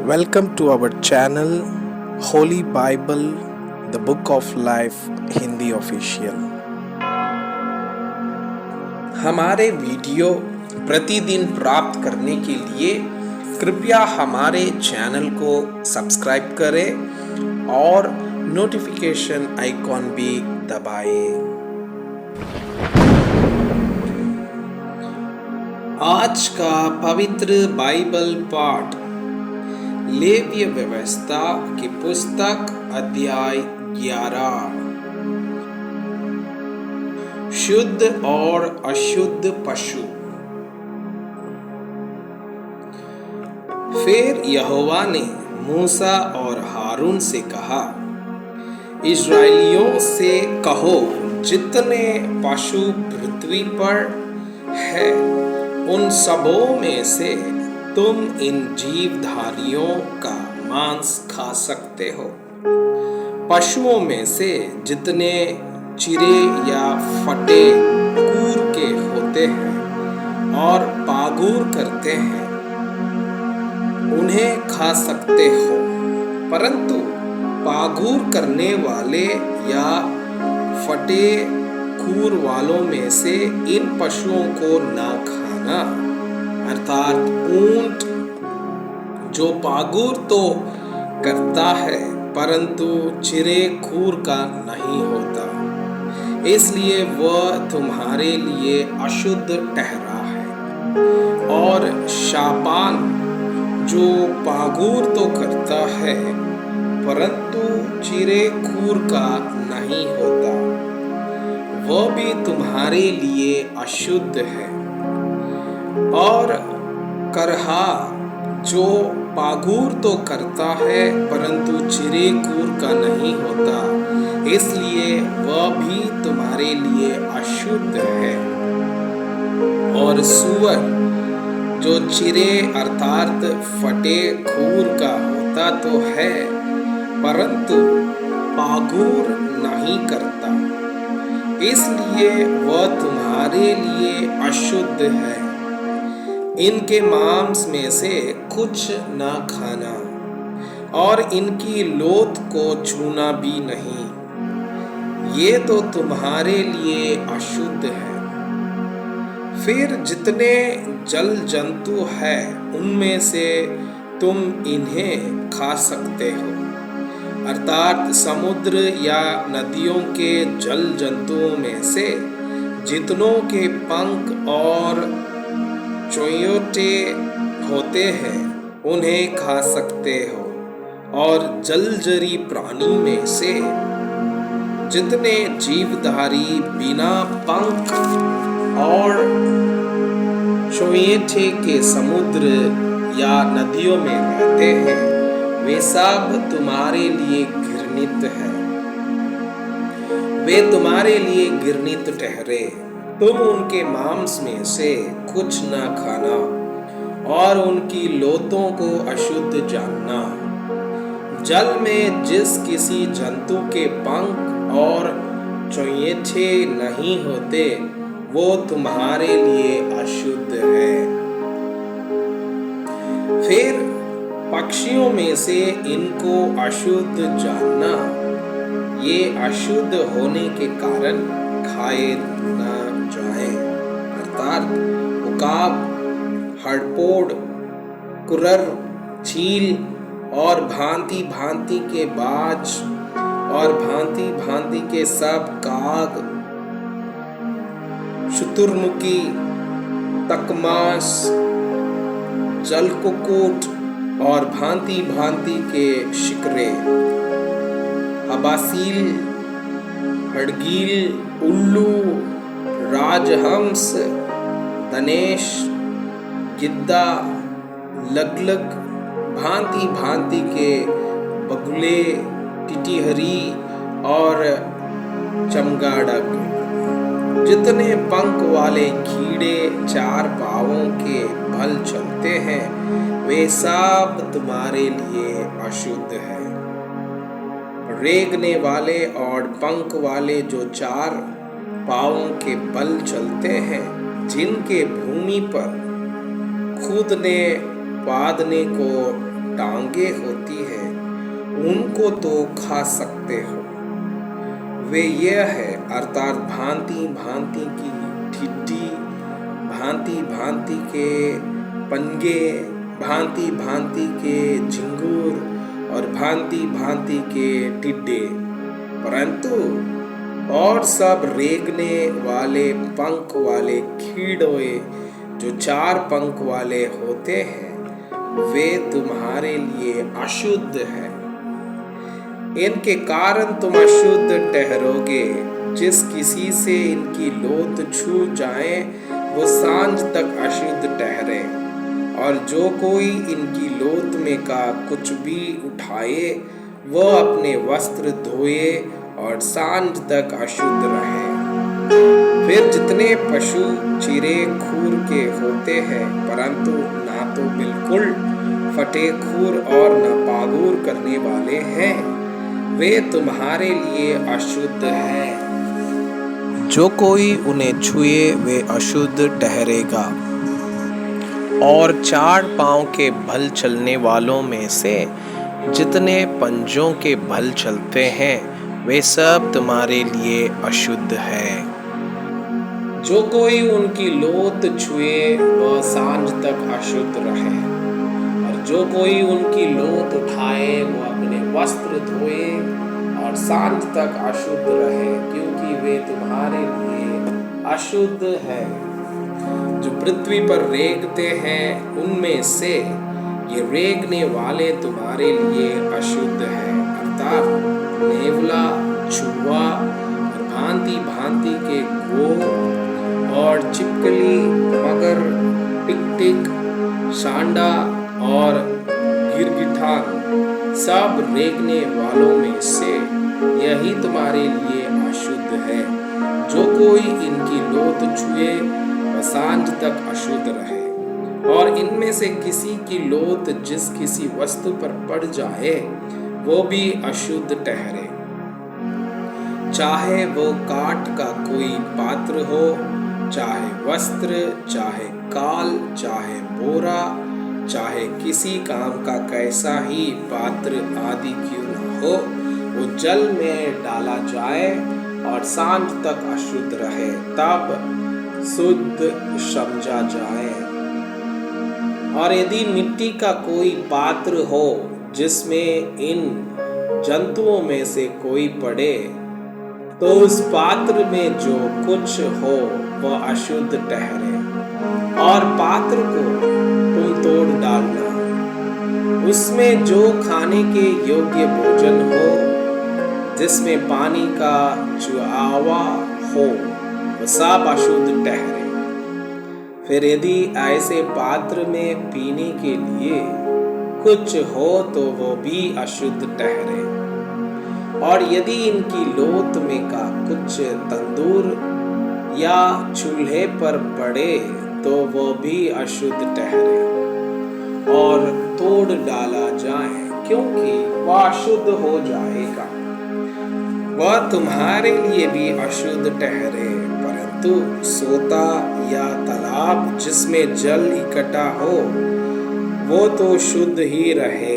Welcome to our channel Holy Bible, the Book of Life Hindi official. हमारे video प्रतिदिन प्राप्त करने के लिए कृपया हमारे चैनल को सब्सक्राइब करें और नोटिफिकेशन आइकॉन भी दबाएं। आज का पवित्र बाइबल पाठ लेवीय व्यवस्था की पुस्तक अध्याय 11। शुद्ध और अशुद्ध पशु। फिर यहोवा ने मूसा और हारून से कहा, इस्राएलियों से कहो, जितने पशु पृथ्वी पर है उन सबों में से तुम इन जीवधारियों का मांस खा सकते हो। पशुओं में से जितने चिरे या फटे कूर के होते हैं और पागुर करते हैं उन्हें खा सकते हो, परंतु पागुर करने वाले या फटे कूर वालों में से इन पशुओं को ना खाना, अर्थात ऊंट जो पागुर तो करता है परंतु चिरे खूर का नहीं होता, इसलिए वह तुम्हारे लिए अशुद्ध ठहरा है। और शापान जो पागुर तो करता है परंतु चिरे खूर का नहीं होता, वह भी तुम्हारे लिए अशुद्ध है। और करहा जो पागुर तो करता है परंतु चिरे कूर का नहीं होता, इसलिए वह भी तुम्हारे लिए अशुद्ध है। और सूअर जो चिरे अर्थात फटे खूर का होता तो है परंतु पागुर नहीं करता, इसलिए वह तुम्हारे लिए अशुद्ध है। इनके मांस में से कुछ न खाना और इनकी लोथ को छूना भी नहीं, ये तो तुम्हारे लिए अशुद्ध है। फिर जितने जल जंतु हैं उनमें से तुम इन्हें खा सकते हो, अर्थात समुद्र या नदियों के जल जंतुओं में से जितनों के पंख और चोयोटे होते हैं उन्हें खा सकते हो। और जलचरी प्राणी में से जितने जीवधारी बिना पंख और चोयेटे के समुद्र या नदियों में रहते हैं वे सब तुम्हारे लिए घृणित है, वे तुम्हारे लिए घृणित ठहरे। तुम उनके मांस में से कुछ न खाना और उनकी लोथों को अशुद्ध जानना। जल में जिस किसी जंतु के पंख और चोयेटे नहीं होते वो तुम्हारे लिए अशुद्ध है। फिर पक्षियों में से इनको अशुद्ध जानना, ये अशुद्ध होने के कारण खाए न जाए, अर्थात उकाब, हड़पोड़, कुरर, चील और भांति भांति के बाज और भांति भांति के सब काग, शुतुरमुखी, तकमास, जलकुक्कुट और भांति भांति के शिकरे, हबासील, हड़गील, उल्लू, राजहंस, धनेश, गिद्दा, लगलग, भांति भांति के बगुले, टिटिहरी और चमगादड़, जितने पंख वाले कीड़े चार पांवों के बल चलते हैं वे सब तुम्हारे लिए अशुद्ध है। रेंगने वाले और पंख वाले जो चार पांवों के बल चलते हैं, जिनके भूमि पर कूदने पादने को टांगे होती है उनको तो खा सकते हो। वे यह है अर्थात भांति भांति की टिड्डी, भांति भांति के पंगे, भांति भांति के झिंगुर और भांति भांति के टिड्डे, परंतु और सब रेंगने वाले पंख वाले कीड़े जो 4 पंख वाले होते हैं वे तुम्हारे लिए अशुद्ध है। इनके कारण तुम अशुद्ध ठहरोगे। जिस किसी से इनकी लोथ छू जाए वो सांझ तक अशुद्ध ठहरे, और जो कोई इनकी लोथ में का कुछ भी उठाए वह अपने वस्त्र धोए और सांझ तक अशुद्ध रहे। फिर जितने पशु चिरे खूर के होते हैं परंतु ना तो बिल्कुल फटे खूर और न पागुर करने वाले हैं, वे तुम्हारे लिए अशुद्ध हैं। जो कोई उन्हें छुए वे अशुद्ध ठहरेगा। और 4 पांव के भल चलने वालों में से जितने पंजों के भल चलते हैं वे सब तुम्हारे लिए अशुद्ध है। जो कोई उनकी लोथ छुए वह सांझ तक अशुद्ध रहे, और जो कोई उनकी लोथ उठाए वो अपने वस्त्र धोए और सांझ तक अशुद्ध रहे, क्योंकि वे तुम्हारे लिए अशुद्ध है। जो पृथ्वी पर रेंगते हैं उनमें से ये रेंगने वाले तुम्हारे लिए अशुद्ध है, अर्थात नेवला, चूहा और भांति भांति के गो और चिपकली, मगर, टिकटिक, सांडा और गिरगिटान, सब रेंगने वालों में से यही तुम्हारे लिए अशुद्ध है। जो कोई इनकी लोथ छुए वह सांझ तक अशुद्ध रहे। और इनमें से किसी की लोथ जिस किसी वस्तु पर पड़ जाए वो भी अशुद्ध ठहरे, चाहे वो काठ का कोई पात्र हो, चाहे वस्त्र, चाहे काल, चाहे बोरा, चाहे किसी काम का कैसा ही पात्र आदि क्यों न हो, वो जल में डाला जाए और सांझ तक अशुद्ध रहे, तब शुद्ध समझा जाए। और यदि मिट्टी का कोई पात्र हो जिसमें इन जंतुओं में से कोई पड़े, तो उस पात्र में जो कुछ हो वह अशुद्ध ठहरे, और पात्र को तुम तोड़ डालना। उसमें जो खाने के योग्य भोजन हो जिसमें पानी का चुआवा हो वह सब अशुद्ध ठहरे। फिर यदि ऐसे पात्र में पीने के लिए कुछ हो तो वो भी अशुद्ध ठहरे। और यदि इनकी लोथ में का कुछ तंदूर या चूल्हे पर पड़े तो वो भी अशुद्ध ठहरे और तोड़ डाला जाए, क्योंकि वह अशुद्ध हो जाएगा। वह तुम्हारे लिए भी अशुद्ध ठहरे, परंतु सोता या तालाब जिसमें जल इकट्ठा हो वो तो शुद्ध ही रहे।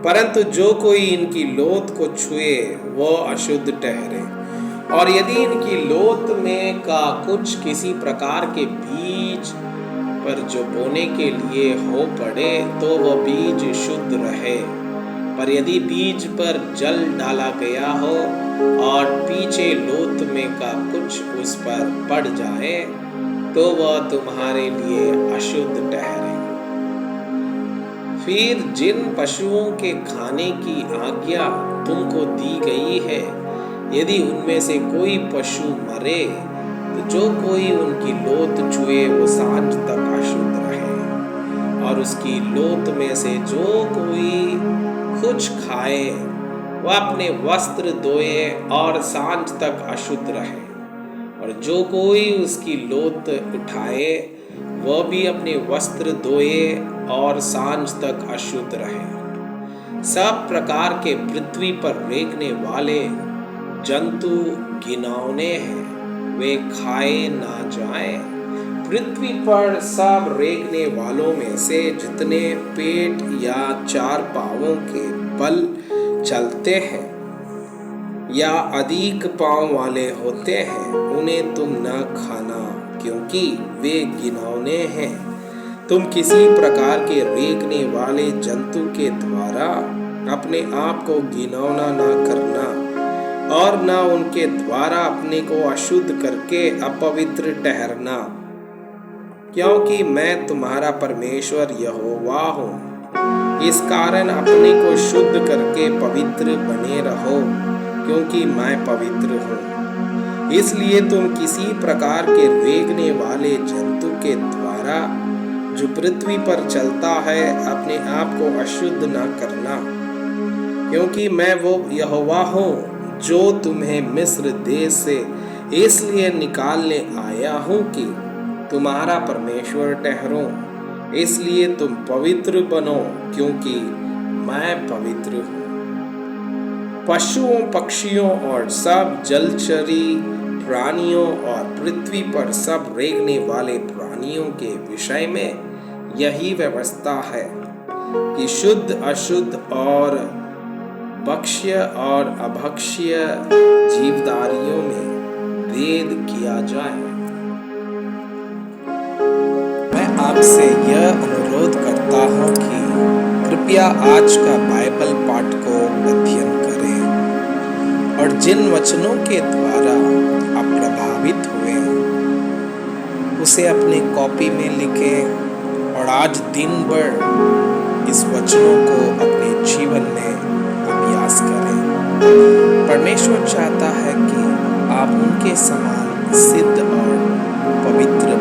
परंतु जो कोई इनकी लोथ को छुए वो अशुद्ध ठहरे। और यदि इनकी लोथ में का कुछ किसी प्रकार के बीज पर जो बोने के लिए हो पड़े तो वह बीज शुद्ध रहे। पर यदि बीज पर जल डाला गया हो और पीछे लोथ में का कुछ उस पर पड़ जाए तो वह तुम्हारे लिए अशुद्ध ठहरे। फिर जिन पशुओं के खाने की आज्ञा तुमको दी गई है, यदि उनमें से कोई पशु मरे तो जो कोई उनकी लोथ छुए वो सांझ तक अशुद्ध रहे। और उसकी लोथ में से जो कोई कुछ खाए वह अपने वस्त्र धोए और सांझ तक अशुद्ध रहे। और जो कोई उसकी लोथ उठाए वह भी अपने वस्त्र धोए और सांझ तक अशुद्ध रहे। सब प्रकार के पृथ्वी पर रेंगने वाले जंतु घिनौने हैं, वे खाए ना जाएं, पृथ्वी पर सब रेंगने वालों में से जितने पेट या चार पांवों के बल चलते हैं या अधिक पांव वाले होते हैं, उन्हें तुम न खाना, क्योंकि वे घिनौने हैं। तुम किसी प्रकार के रेंगने वाले जंतु के द्वारा अपने आप को घिनौना न करना, और न उनके द्वारा अपने को अशुद्ध करके अपवित्र ठहरना, क्योंकि मैं तुम्हारा परमेश्वर यहोवा हूँ। इस कारण अपने को शुद्ध करके पवित्र बने रहो, क्योंकि मैं पवित्र हूँ। इसलिए तुम किसी प्रकार के रेंगने वाले जंतु के द्वारा जो पृथ्वी पर चलता है अपने आप को अशुद्ध न करना, क्योंकि मैं वो यहोवा हूँ जो तुम्हें मिस्र देश से इसलिए निकालने आया हूँ कि तुम्हारा परमेश्वर ठहरूं। इसलिए तुम पवित्र बनो, क्योंकि मैं पवित्र हूँ। पशुओं, पक्षियों और सब जलचरी प्राणियों और पृथ्वी पर सब रेंगने वाले प्राणियों के विषय में यही व्यवस्था है कि शुद्ध, अशुद्ध और भक्ष्य और अभक्ष्य जीवधारियों में भेद किया जाए। मैं आपसे यह अनुरोध करता हूँ कि कृपया आज का बाइबल पाठ को अध्ययन करें और जिन वचनों के द्वारा आप प्रभावित हुए उसे अपने कॉपी में लिखें और आज दिन भर इस वचनों को अपने जीवन में अभ्यास करें। परमेश्वर चाहता है कि आप उनके समान सिद्ध और पवित्र